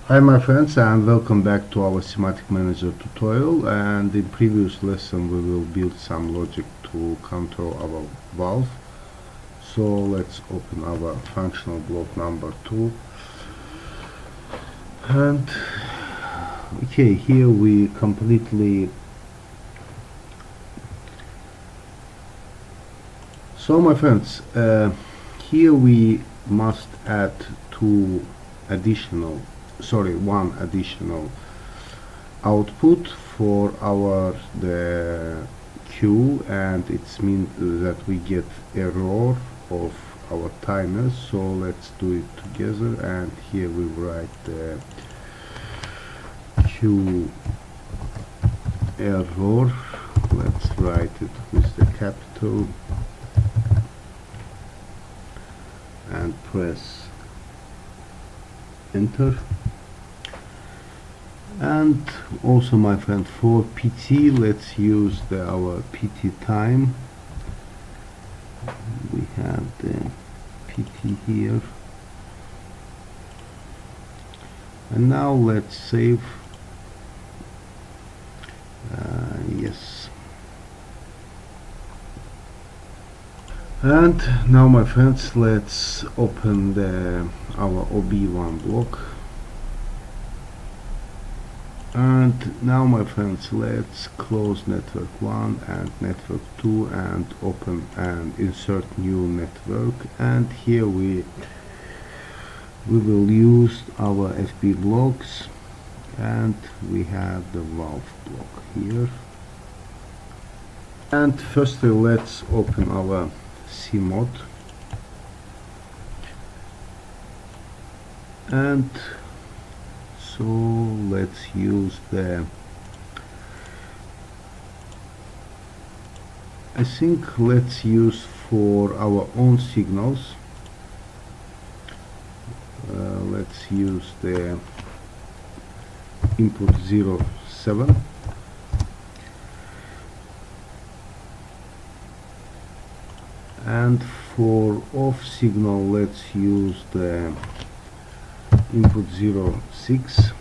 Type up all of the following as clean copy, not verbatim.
Hi my friends, and welcome back to our Semantic Manager tutorial. And in previous lesson we will build some logic to control our valve. So let's open our functional block number 2. And okay, here we completely my friends, here we must add one additional output for the queue, and it means that we get error of our timers. So let's do it together, and here we write the queue error. Let's write it with the capital and press enter. And also my friend, for PT let's use our PT time. We have the PT here, and now let's save. Yes. And now my friends, let's open our OB1 block. And now my friends, let's close network 1 and network 2 and open and insert new network. And here we will use our FB blocks, and we have the valve block here. And firstly let's open our CMOD, and so let's use let's use for our own signals, let's use the input 07, and for off signal let's use the input 06,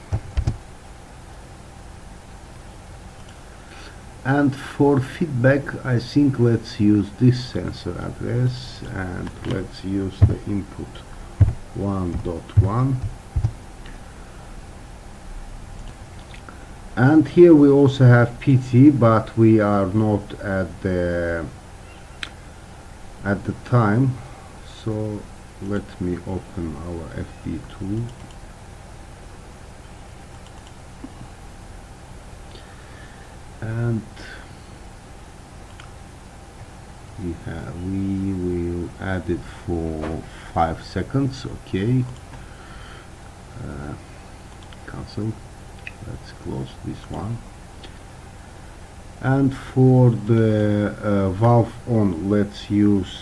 and for feedback I think let's use this sensor address, and let's use the input 1.1. and here we also have PT, but we are not at the time. So let me open our FB2, and we will add it for 5 seconds. Okay, cancel. Let's close this one. And for the valve on, let's use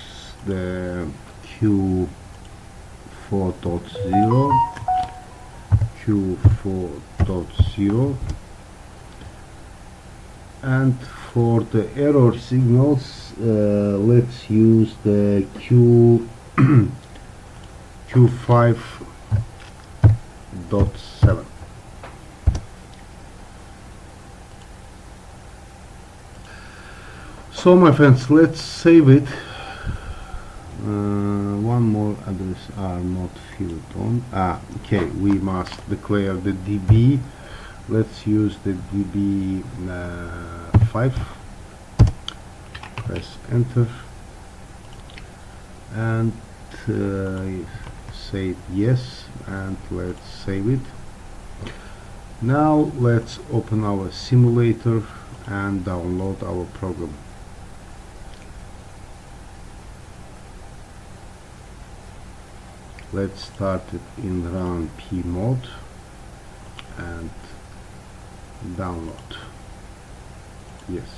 the Q4.0, and for the error signals let's use the Q5.7. So my friends, let's save it. One more address are not filled on. Okay, we must declare the DB. Let's use the DB 5. Press enter, and say yes, and let's save it. Now let's open our simulator and download our program. Let's start it in run P mode and download. Yes.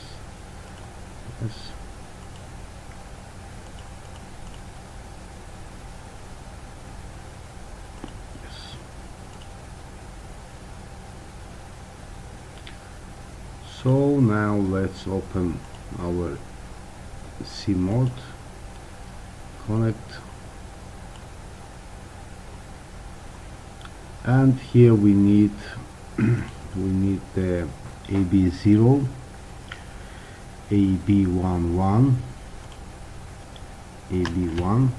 So now let's open our CMOD, connect, and here we need we need the AB0, AB11, AB1,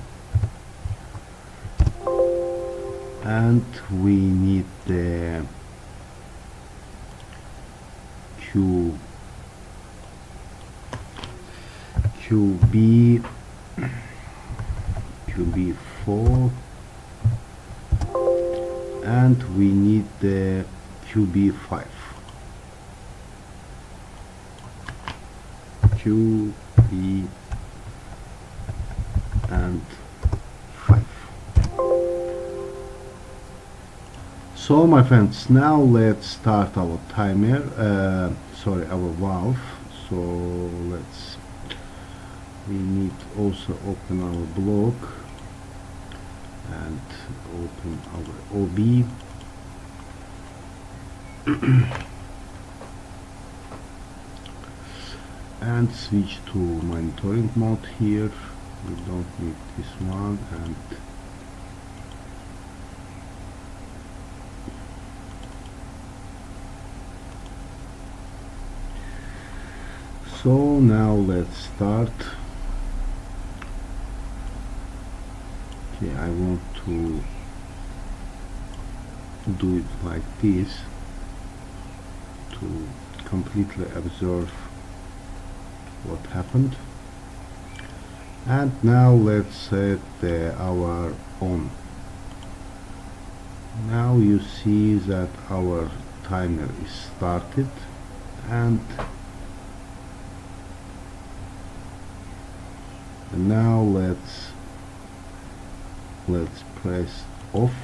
and we need the QB4, and we need the QB5. QB and 5. So my friends, now let's start our timer, sorry, our valve. So we need also open our block and open our OB. And switch to monitoring mode here. We don't need this one, and so now let's start. Okay, I want to do it like this to completely observe what happened. And now let's set the hour on. Now you see that our timer is started, and now let's press off.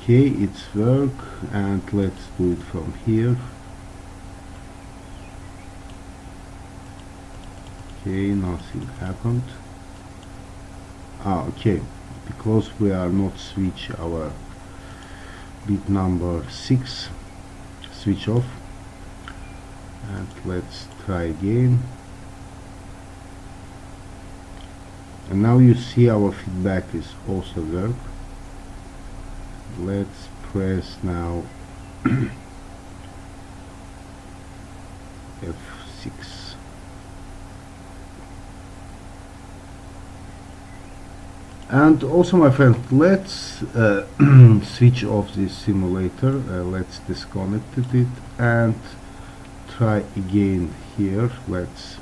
Okay, it's work, and let's do it from here. Okay, nothing happened. Okay, because we are not switch our bit number 6, switch off, and let's try again. And now you see our feedback is also work. Let's press now F6. And also my friend, let's switch off this simulator. Let's disconnect it and try again here. Let's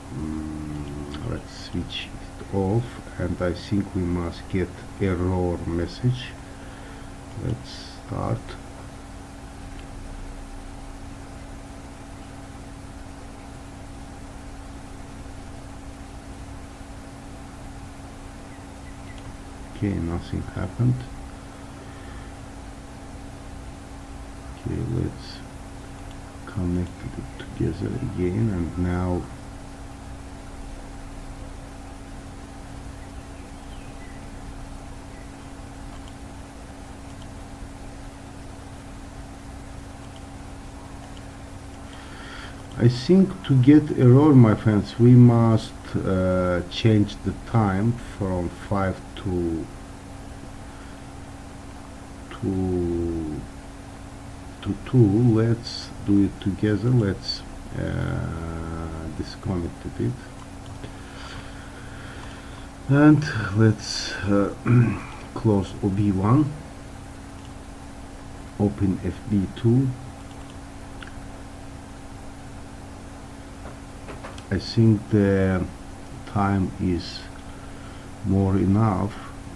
switch it off, and I think we must get error message. Let's start. Okay, nothing happened. Okay, let's connect it together again, and now I think to get error, my friends, we must change the time from 5 to 2. Let's do it together. Let's disconnect it, and let's close OB1, open FB2. I think the time is more enough,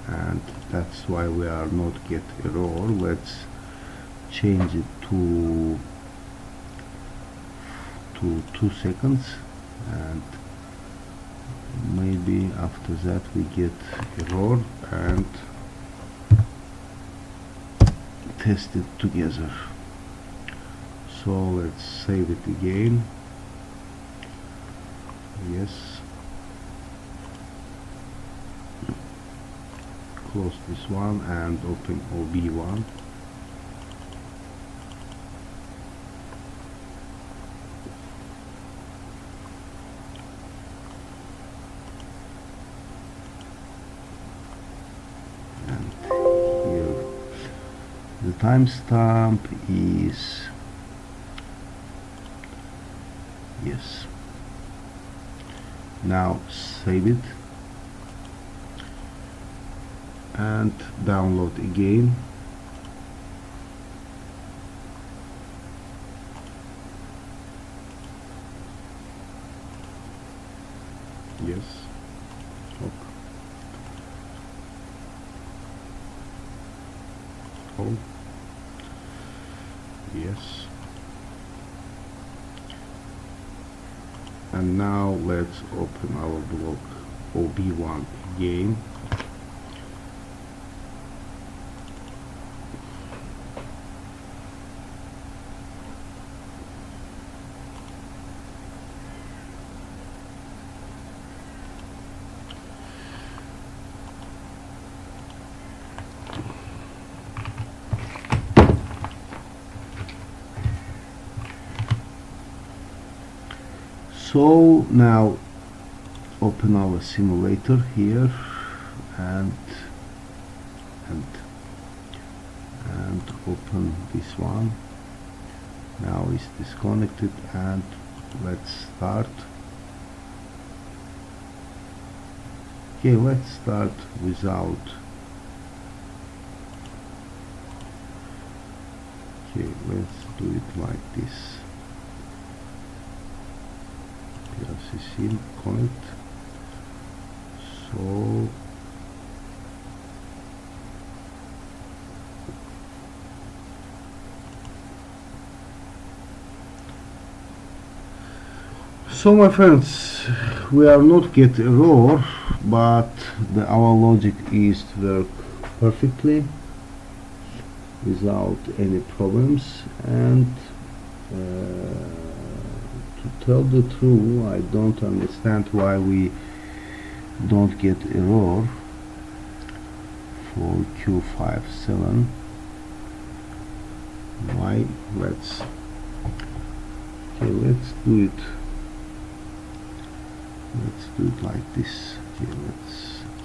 and that's why we are not get error. Let's change it to 2 seconds, and maybe after that we get error, and test it together. So let's save it again. Yes, close this one and open OB1. timestamp is, yes. Now save it and download again. Yes. Okay. Oh. Yes. And now let's open our block OB1 again. So now open our simulator here and open this one. Now it's disconnected and let's start. Okay, let's start without. Okay, let's do it like this. PCS7 connect. So my friends, we are not get error, but our logic is to work perfectly without any problems. And to tell the truth, I don't understand why we don't get error for Q57. Why? Let's do it. Let's do it like this. Okay,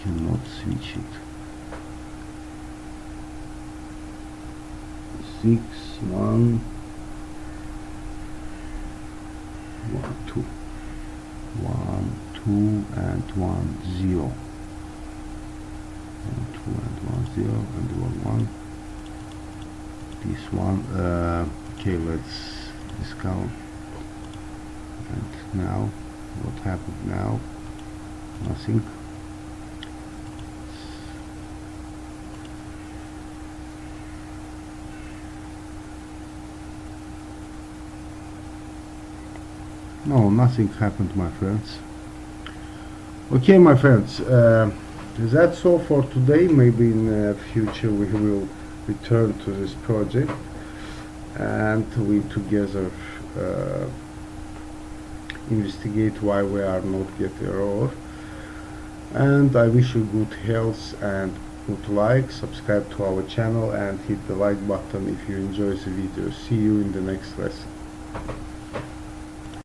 cannot switch it. 6 1 1 2 1 2 and 1 0 1 2 and 1 0 and 1 1. This one. Okay, let's discount. And now what happened now? Nothing. No, nothing happened, my friends. Okay, my friends, that's all for today. Maybe in the future we will return to this project and we together investigate why we are not get error. And I wish you good health and put like, subscribe to our channel and hit the like button if you enjoy the video. See you in the next lesson.